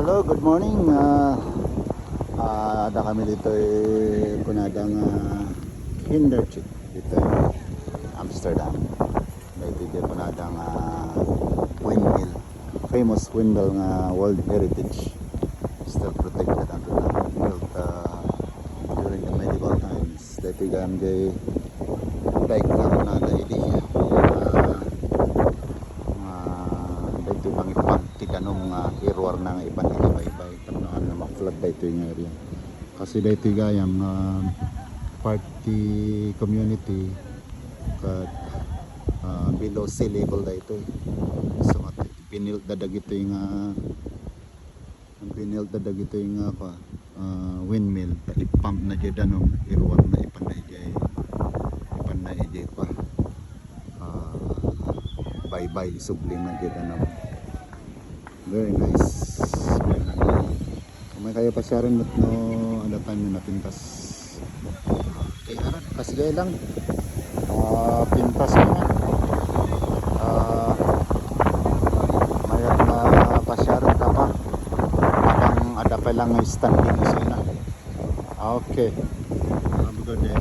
Hello, good morning. Ada kami dito kunadang Hindertje dito Amsterdam. Dito di kunadang windmill, famous windmill nga World Heritage. Still protected until now. Built during the medieval times. Dito gan gay like na idea. Dito pang ipagtikanong irwar na nga ipanilibay-bay tanaan na ma-flood dito yung area kasi dito gayam party community kat below sea level dito so pinilt dadag ito yung windmill ipump na dyan anong irwar na ipanay pa bye-bye sublim na dyan anong very nice. Kung may kayo pa siya rin no ada time na pintas kaya aran kasi gaya lang pintas mo mayat na pasyaran ka pa habang ada pa lang standing isa na okay have a good day.